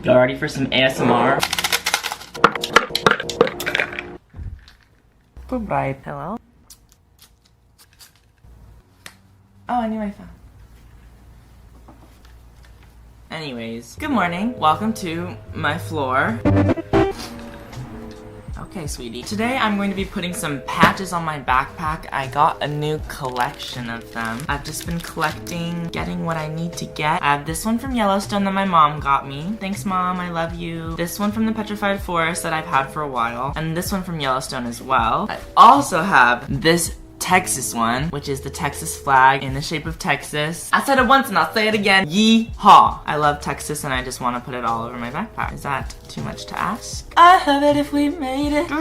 Y'all ready for some ASMR? Goodbye. Hello? Oh, I knew I found. Anyways, good morning. Welcome to my floor. Okay, sweetie. Today I'm going to be putting some patches on my backpack. I got a new collection of them. I've just been collecting, getting what I need to get. I have this one from Yellowstone that my mom got me. Thanks, Mom. I love you. This one from the Petrified Forest that I've had for a while. And this one from Yellowstone as well. I also have this Texas one, which is the Texas flag in the shape of Texas. I said it once and I'll say it again. Yee-haw! I love Texas and I just want to put it all over my backpack. Is that too much to ask? I love it if we made it.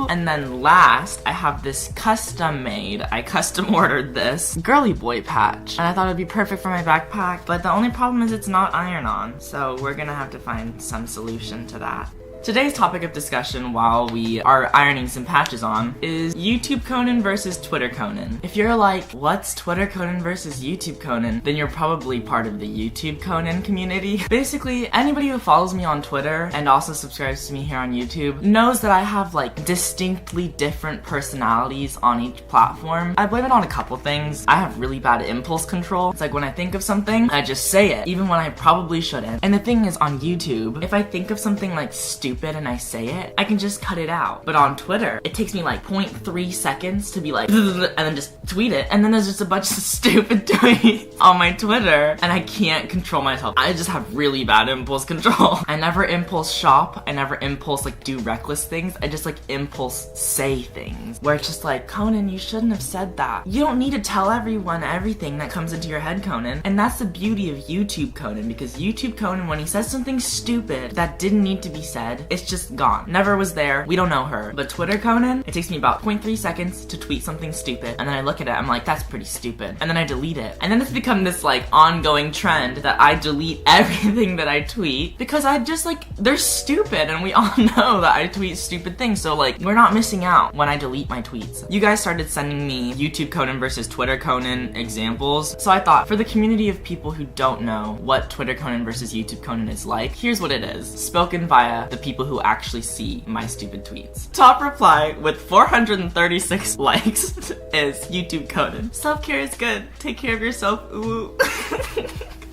And then last, I have this custom made. I custom ordered this girly boy patch. And I thought it'd be perfect for my backpack, but the only problem is it's not iron-on. So we're gonna have to find some solution to that. Today's topic of discussion while we are ironing some patches on is YouTube Conan versus Twitter Conan. If you're like, what's Twitter Conan versus YouTube Conan? Then you're probably part of the YouTube Conan community. Basically, anybody who follows me on Twitter and also subscribes to me here on YouTube knows that I have like distinctly different personalities on each platform. I blame it on a couple things. I have really bad impulse control. It's like when I think of something, I just say it, even when I probably shouldn't. And the thing is, on YouTube, if I think of something like stupid and I say it, I can just cut it out. But on Twitter, it takes me like 0.3 seconds to be like, and then just tweet it. And then there's just a bunch of stupid tweets on my Twitter and I can't control myself. I just have really bad impulse control. I never impulse shop. I never impulse like do reckless things. I just like impulse say things where it's just like, Conan, you shouldn't have said that. You don't need to tell everyone everything that comes into your head, Conan. And that's the beauty of YouTube Conan, because YouTube Conan, when he says something stupid that didn't need to be said, it's just gone. Never was there. We don't know her. But Twitter Conan, it takes me about 0.3 seconds to tweet something stupid. And then I look at it, I'm like, that's pretty stupid. And then I delete it. And then it's become this like ongoing trend that I delete everything that I tweet because I just like, they're stupid. And we all know that I tweet stupid things. So like, we're not missing out when I delete my tweets. You guys started sending me YouTube Conan versus Twitter Conan examples. So I thought, for the community of people who don't know what Twitter Conan versus YouTube Conan is like, here's what it is. Spoken via the people who actually see my stupid tweets. Top reply with 436 likes is YouTube Conan. Self-care is good. Take care of yourself. Ooh.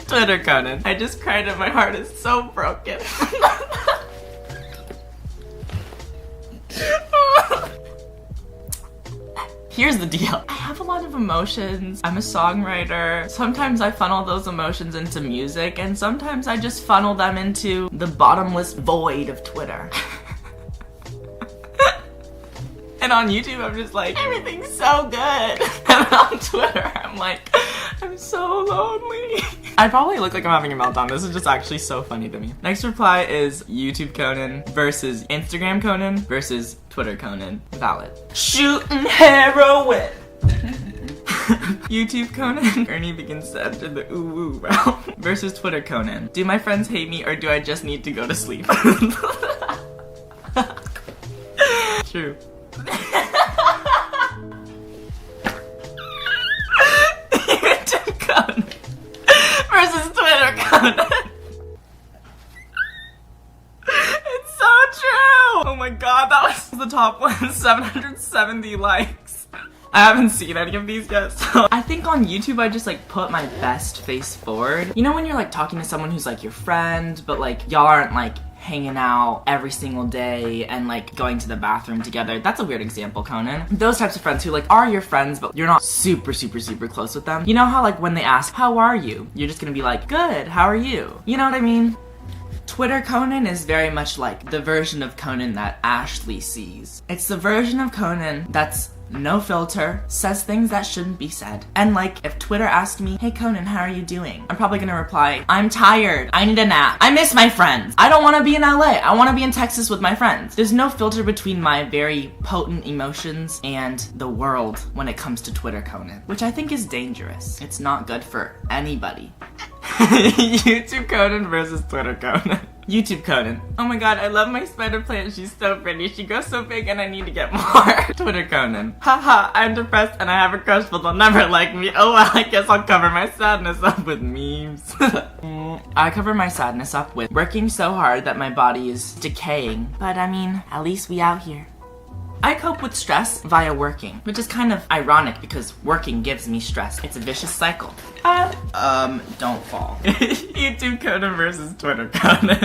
Twitter Conan. I just cried and my heart is so broken. Here's the deal. I have a lot of emotions. I'm a songwriter. Sometimes I funnel those emotions into music, and sometimes I just funnel them into the bottomless void of Twitter. And on YouTube, I'm just like, everything's so good. And on Twitter, I'm like, I'm so lonely. I probably look like I'm having a meltdown. This is just actually so funny to me. Next reply is YouTube Conan versus Instagram Conan versus Twitter Conan. Valid. Shooting heroin. YouTube Conan. Ernie begins to enter the ooh-woo realm. Versus Twitter Conan. Do my friends hate me or do I just need to go to sleep? True. YouTube Conan versus Twitter Conan. It's so true! Oh my god, that was the top one. 770 likes. I haven't seen any of these yet, so I think on YouTube I just like put my best face forward. You know when you're like talking to someone who's like your friend, but like y'all aren't like hanging out every single day and like going to the bathroom together. That's a weird example, Conan. Those types of friends who like are your friends, but you're not super close with them. You know how like when they ask, how are you? You're just gonna be like, good, how are you? You know what I mean? Twitter Conan is very much like the version of Conan that Ashley sees. It's the version of Conan that's no filter, says things that shouldn't be said. And like, if Twitter asked me, hey Conan, how are you doing? I'm probably gonna reply, I'm tired, I need a nap, I miss my friends, I don't wanna be in LA, I wanna be in Texas with my friends. There's no filter between my very potent emotions and the world when it comes to Twitter Conan, which I think is dangerous. It's not good for anybody. YouTube Conan versus Twitter Conan. YouTube Conan. Oh my god, I love my spider plant. She's so pretty. She grows so big and I need to get more. Twitter Conan. Haha, I'm depressed and I have a crush but they'll never like me. Oh well, I guess I'll cover my sadness up with memes. I cover my sadness up with working so hard that my body is decaying. But I mean, at least we out here. I cope with stress via working, which is kind of ironic because working gives me stress. It's a vicious cycle. Don't fall. YouTube Conan versus Twitter Conan.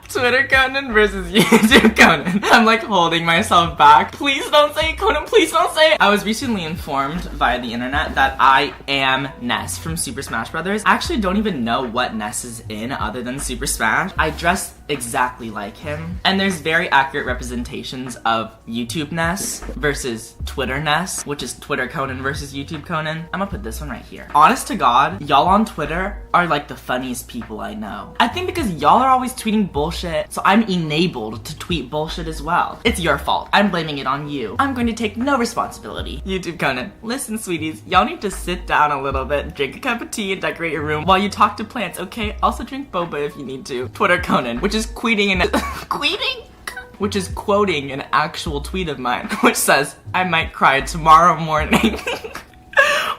Twitter Conan versus YouTube Conan. I'm like holding myself back. Please don't say it, Conan, please don't say it. I was recently informed via the internet that I am Ness from Super Smash Brothers. I actually don't even know what Ness is in other than Super Smash. I dress exactly like him. And there's very accurate representations of YouTube Ness versus Twitter Ness, which is Twitter Conan versus YouTube Conan. I'm gonna put this one right here. Honest to God, y'all on Twitter are like the funniest people I know. I think because y'all are always tweeting bullshit, so I'm enabled to tweet bullshit as well. It's your fault. I'm blaming it on you. I'm going to take no responsibility. YouTube Conan, listen sweeties, y'all need to sit down a little bit, drink a cup of tea and decorate your room while you talk to plants, okay? Also drink boba if you need to. Twitter Conan, which is quoting an actual tweet of mine, which says, I might cry tomorrow morning.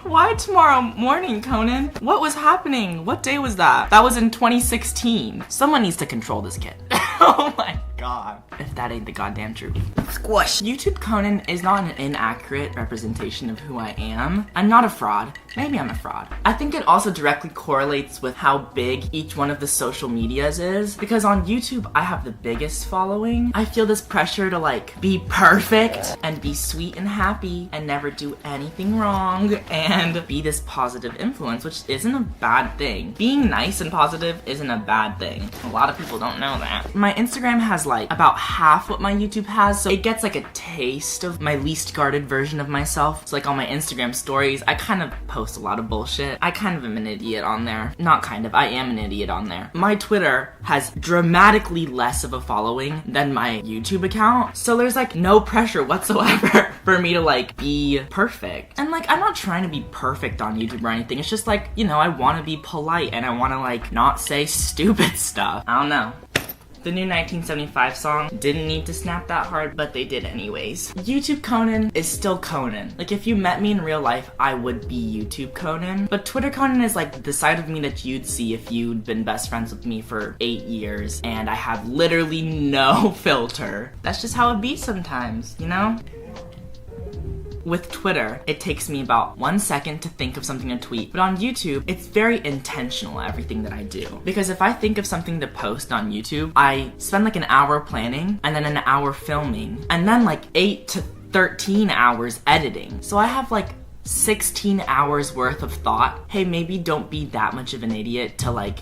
Why tomorrow morning, Conan? What was happening? What day was that? That was in 2016. Someone needs to control this kid. Oh my god. If that ain't the goddamn truth. Squish. YouTube Conan is not an inaccurate representation of who I am. I'm not a fraud. Maybe I'm a fraud. I think it also directly correlates with how big each one of the social medias is. Because on YouTube, I have the biggest following. I feel this pressure to like be perfect and be sweet and happy and never do anything wrong and be this positive influence, which isn't a bad thing. Being nice and positive isn't a bad thing. A lot of people don't know that. My Instagram has like about half what my YouTube has, so it gets like a taste of my least guarded version of myself. It's like on my Instagram stories, I kind of post a lot of bullshit. I kind of am an idiot on there. Not kind of, I am an idiot on there. My Twitter has dramatically less of a following than my YouTube account, so there's like no pressure whatsoever for me to like be perfect. And like, I'm not trying to be perfect on YouTube or anything. It's just like, you know, I want to be polite and I want to like not say stupid stuff. I don't know. The new 1975 song didn't need to snap that hard, but they did anyways. YouTube Conan is still Conan. Like, if you met me in real life, I would be YouTube Conan. But Twitter Conan is like the side of me that you'd see if you'd been best friends with me for 8 years, and I have literally no filter. That's just how it be sometimes, you know? With Twitter, it takes me about 1 second to think of something to tweet, but on YouTube, it's very intentional, everything that I do. Because if I think of something to post on YouTube, I spend like an hour planning, and then an hour filming, and then like 8 to 13 hours editing. So I have like 16 hours worth of thought. Hey, maybe don't be that much of an idiot to like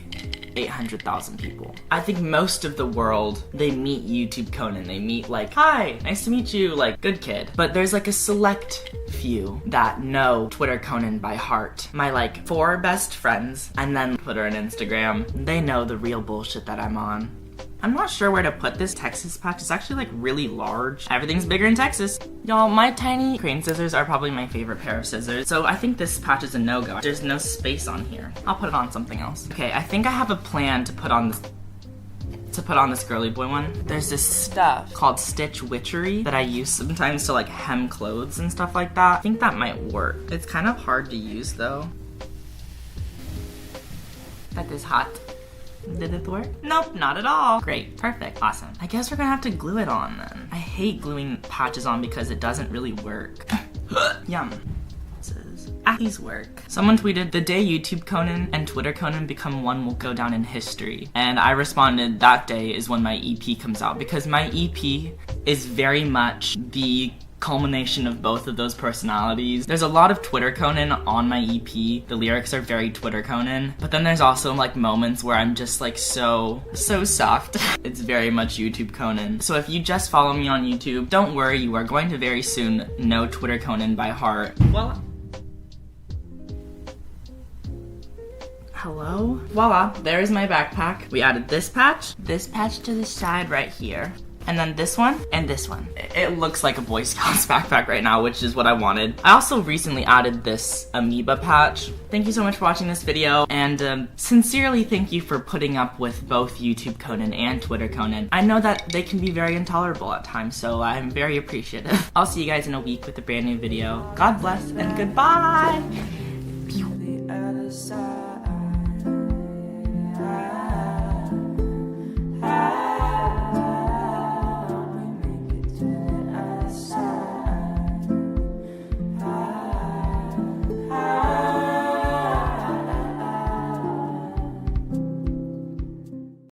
800,000 people. I think most of the world, they meet YouTube Conan. They meet like, hi, nice to meet you, like, good kid. But there's like a select few that know Twitter Conan by heart. My like 4 best friends, and then Twitter and Instagram, they know the real bullshit that I'm on. I'm not sure where to put this Texas patch. It's actually like really large. Everything's bigger in Texas. Y'all, my tiny crane scissors are probably my favorite pair of scissors. So I think this patch is a no-go. There's no space on here. I'll put it on something else. Okay, I think I have a plan to put on this girly boy one. There's this stuff called Stitch Witchery that I use sometimes to like hem clothes and stuff like that. I think that might work. It's kind of hard to use though. That is hot. Did it work? Nope, not at all. Great, perfect, awesome. I guess we're gonna have to glue it on then. I hate gluing patches on because it doesn't really work. Yum. These work. Someone tweeted, the day YouTube Conan and Twitter Conan become one will go down in history. And I responded, that day is when my EP comes out, because my EP is very much the culmination of both of those personalities. There's a lot of Twitter Conan on my EP. The lyrics are very Twitter Conan, but then there's also like moments where I'm just like so soft. It's very much YouTube Conan. So if you just follow me on YouTube, don't worry, you are going to very soon know Twitter Conan by heart. Voila. Hello? Voila, there's my backpack. We added this patch to the side right here. and then this one, and this one. It looks like a Boy Scouts backpack right now, which is what I wanted. I also recently added this amoeba patch. Thank you so much for watching this video, and sincerely thank you for putting up with both YouTube Conan and Twitter Conan. I know that they can be very intolerable at times, so I'm very appreciative. I'll see you guys in a week with a brand new video. God bless and goodbye!